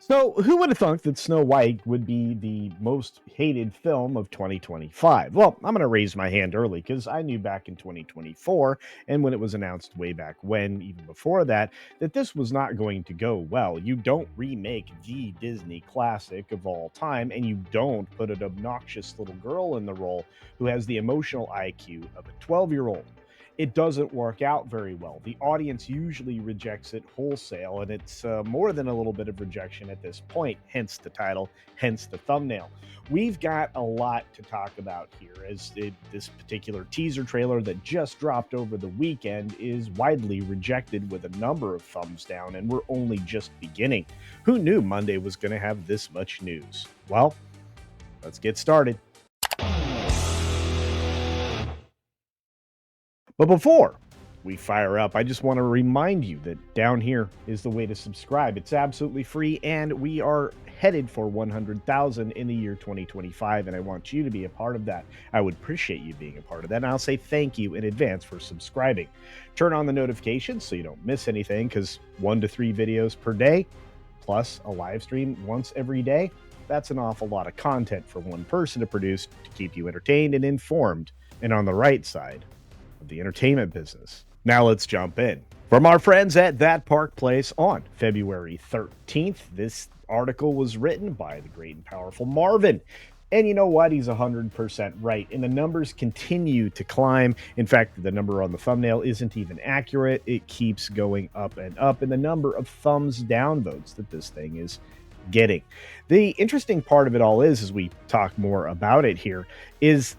So, who would have thunk that Snow White would be the most hated film of 2025? Well, I'm going to raise my hand early because I knew back in 2024, and when it was announced way back when, even before that, that this was not going to go well. You don't remake the Disney classic of all time, and you don't put an obnoxious little girl in the role who has the emotional IQ of a 12-year-old. It doesn't work out very well. The audience usually rejects it wholesale, and it's more than a little bit of rejection at this point, hence the title, hence the thumbnail. We've got a lot to talk about here, as this particular teaser trailer that just dropped over the weekend is widely rejected with a number of thumbs down, and we're only just beginning. Who knew Monday was going to have this much news? Well, let's get started. But before we fire up, I just want to remind you that down here is the way to subscribe. It's absolutely free, and we are headed for 100,000 in the year 2025, and I want you to be a part of that. I would appreciate you being a part of that, and I'll say thank you in advance for subscribing. Turn on the notifications so you don't miss anything, because 1 to 3 videos per day, plus a live stream once every day, that's an awful lot of content for one person to produce to keep you entertained and informed and on the right side of the entertainment business. Now let's jump in. From our friends at That Park Place on February 13th, this article was written by the great and powerful Marvin. And you know what? He's 100% right. And the numbers continue to climb. In fact, the number on the thumbnail isn't even accurate. It keeps going up and up. And the number of thumbs down votes that this thing is getting. The interesting part of it all is, as we talk more about it here, is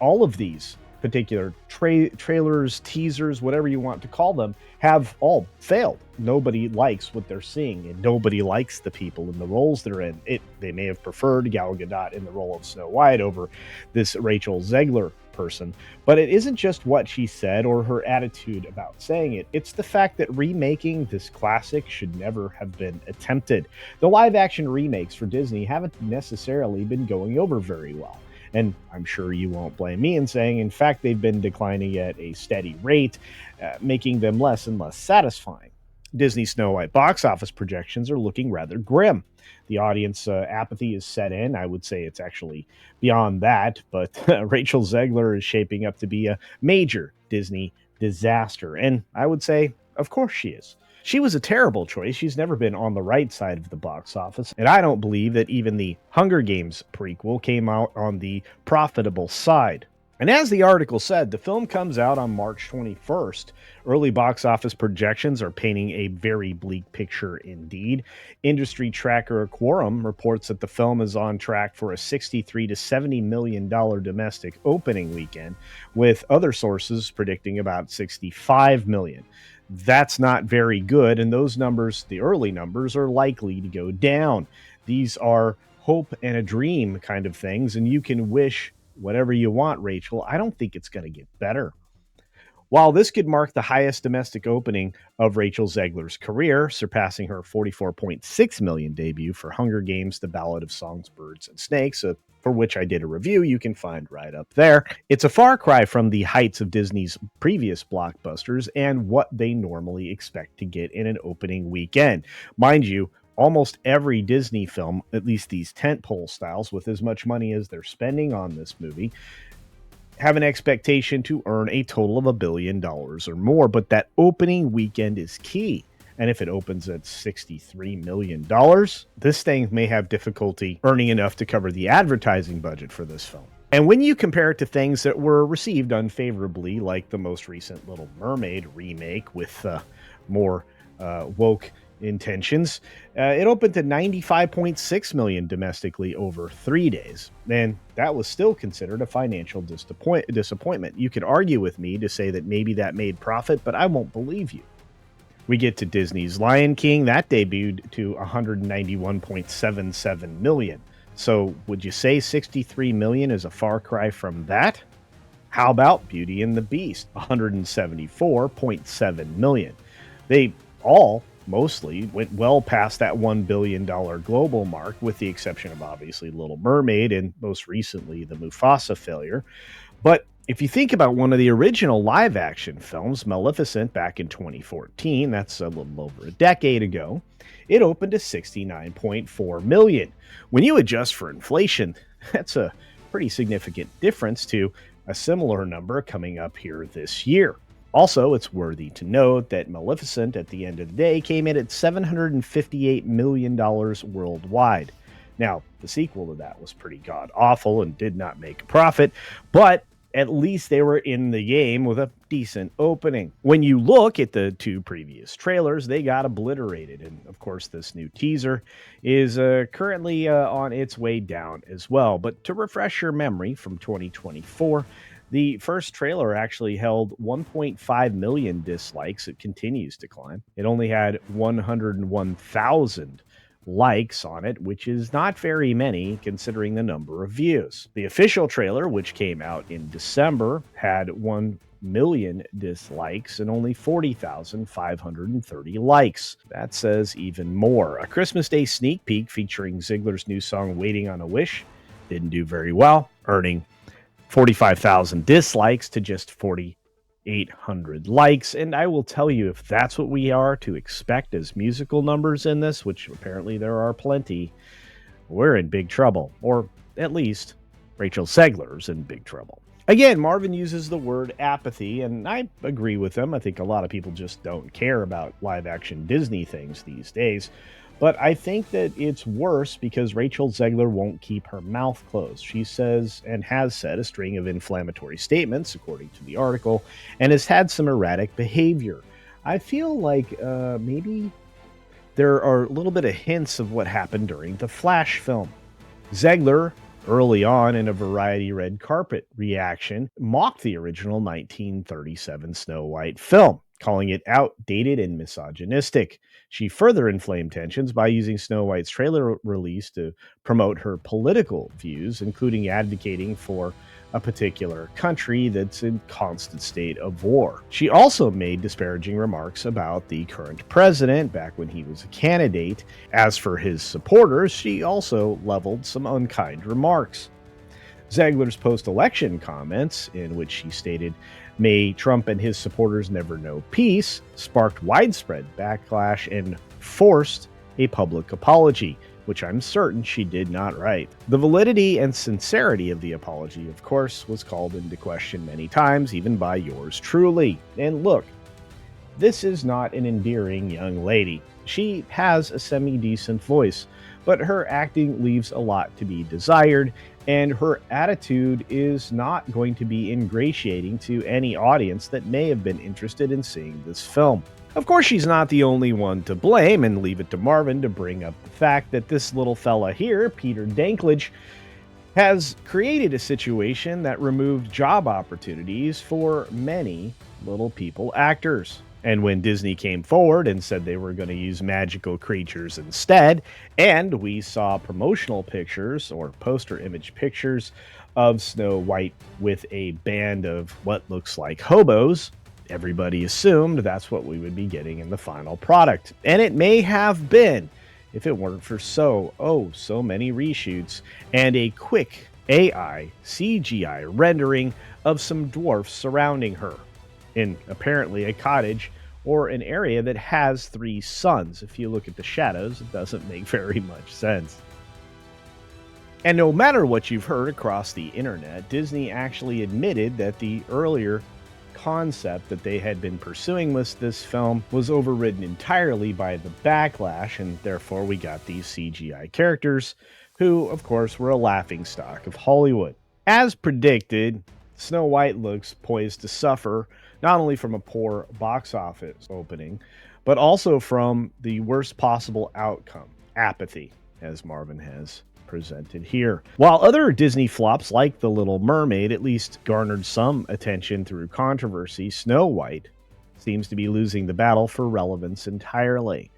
all of these particular trailers, teasers, whatever you want to call them, have all failed. Nobody likes what they're seeing, and nobody likes the people in the roles they're in. They may have preferred Gal Gadot in the role of Snow White over this Rachel Zegler person, but it isn't just what she said or her attitude about saying it. It's the fact that remaking this classic should never have been attempted. The live action remakes for Disney haven't necessarily been going over very well. And I'm sure you won't blame me in saying, in fact, they've been declining at a steady rate, making them less and less satisfying. Disney Snow White box office projections are looking rather grim. The audience apathy is set in. I would say it's actually beyond that, but Rachel Zegler is shaping up to be a major Disney disaster. And I would say, of course she is. She was a terrible choice. She's never been on the right side of the box office, and I don't believe that even the Hunger Games prequel came out on the profitable side. And as the article said, the film comes out on March 21st. Early box office projections are painting a very bleak picture indeed. Industry tracker Quorum reports that the film is on track for a $63 to $70 million domestic opening weekend, with other sources predicting about $65 million. That's not very good, and those numbers, the early numbers, are likely to go down. These are hope and a dream kind of things, and you can wish whatever you want, Rachel. I don't think it's going to get better. While this could mark the highest domestic opening of Rachel Zegler's career, surpassing her $44.6 million debut for Hunger Games: The Ballad of Songs, Birds, and Snakes, for which I did a review you can find right up there. It's a far cry from the heights of Disney's previous blockbusters and what they normally expect to get in an opening weekend. Mind you, almost every Disney film, at least these tentpole styles, with as much money as they're spending on this movie, have an expectation to earn a total of $1 billion or more, but that opening weekend is key. And if it opens at $63 million, this thing may have difficulty earning enough to cover the advertising budget for this film. And when you compare it to things that were received unfavorably, like the most recent Little Mermaid remake with more woke intentions, it opened to $95.6 million domestically over 3 days, and that was still considered a financial disappointment. You could argue with me to say that maybe that made profit, but I won't believe you. We get to Disney's Lion King. That debuted to $191.77 million. So would you say $63 million is a far cry from that? How about Beauty and the Beast? $174.7 million. They all mostly went well past that $1 billion global mark, with the exception of obviously Little Mermaid and most recently the Mufasa failure. But if you think about one of the original live action films, Maleficent, back in 2014, that's a little over a decade ago, it opened to 69.4 million. When you adjust for inflation, that's a pretty significant difference to a similar number coming up here this year. Also, it's worthy to note that Maleficent at the end of the day came in at $758 million worldwide. Now, the sequel to that was pretty god awful and did not make a profit, but at least they were in the game with a decent opening. When you look at the two previous trailers, they got obliterated. And of course, this new teaser is currently on its way down as well. But to refresh your memory from 2024, the first trailer actually held 1.5 million dislikes. It continues to climb. It only had 101,000 likes on it, which is not very many considering the number of views. The official trailer, which came out in December, had 1 million dislikes and only 40,530 likes. That says even more. A Christmas Day sneak peek featuring Zegler's new song Waiting on a Wish didn't do very well, earning 45,000 dislikes to just 4,800 likes. And I will tell you, if that's what we are to expect as musical numbers in this, which apparently there are plenty, we're in big trouble. Or at least Rachel Zegler's in big trouble. Again, Marvin uses the word apathy, and I agree with him. I think a lot of people just don't care about live-action Disney things these days. But I think that it's worse because Rachel Zegler won't keep her mouth closed. She says and has said a string of inflammatory statements, according to the article, and has had some erratic behavior. I feel like maybe there are a little bit of hints of what happened during the Flash film. Zegler, early on in a Variety red carpet reaction, mocked the original 1937 Snow White film, calling it outdated and misogynistic. She further inflamed tensions by using Snow White's trailer release to promote her political views, including advocating for a particular country that's in constant state of war. She also made disparaging remarks about the current president back when he was a candidate. As for his supporters, she also leveled some unkind remarks. Zegler's post-election comments, in which she stated, "May Trump and his supporters never know peace," sparked widespread backlash and forced a public apology, which I'm certain she did not write. The validity and sincerity of the apology, of course, was called into question many times, even by yours truly. And look, this is not an endearing young lady. She has a semi-decent voice, but her acting leaves a lot to be desired, and her attitude is not going to be ingratiating to any audience that may have been interested in seeing this film. Of course, she's not the only one to blame, and leave it to Marvin to bring up the fact that this little fella here, Peter Dinklage, has created a situation that removed job opportunities for many little people actors. And when Disney came forward and said they were going to use magical creatures instead, and we saw promotional pictures or poster image pictures of Snow White with a band of what looks like hobos, everybody assumed that's what we would be getting in the final product. And it may have been if it weren't for so many reshoots and a quick AI CGI rendering of some dwarfs surrounding her in apparently a cottage or an area that has 3 suns. If you look at the shadows, it doesn't make very much sense. And no matter what you've heard across the internet, Disney actually admitted that the earlier concept that they had been pursuing with this film was overridden entirely by the backlash, and therefore we got these CGI characters who, of course, were a laughingstock of Hollywood. As predicted, Snow White looks poised to suffer not only from a poor box office opening, but also from the worst possible outcome, apathy, as Marvin has presented here. While other Disney flops like The Little Mermaid at least garnered some attention through controversy, Snow White seems to be losing the battle for relevance entirely,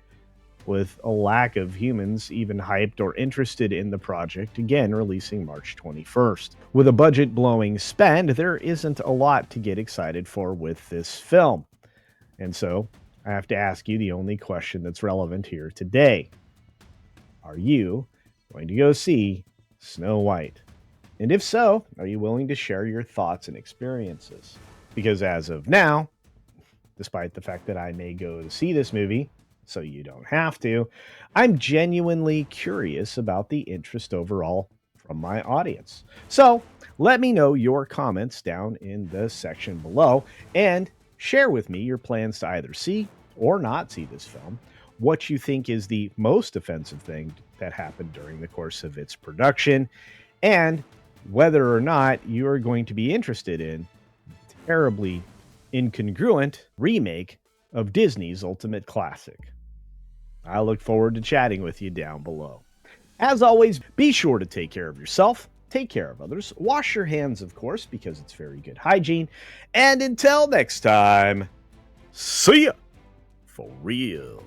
with a lack of humans even hyped or interested in the project, again releasing March 21st. With a budget-blowing spend, there isn't a lot to get excited for with this film. And so, I have to ask you the only question that's relevant here today. Are you going to go see Snow White? And if so, are you willing to share your thoughts and experiences? Because as of now, despite the fact that I may go to see this movie, so you don't have to. I'm genuinely curious about the interest overall from my audience. So let me know your comments down in the section below and share with me your plans to either see or not see this film, what you think is the most offensive thing that happened during the course of its production, and whether or not you are going to be interested in terribly incongruent remake of Disney's ultimate classic. I look forward to chatting with you down below. As always, be sure to take care of yourself, take care of others, wash your hands, of course, because it's very good hygiene, and until next time, see ya for real.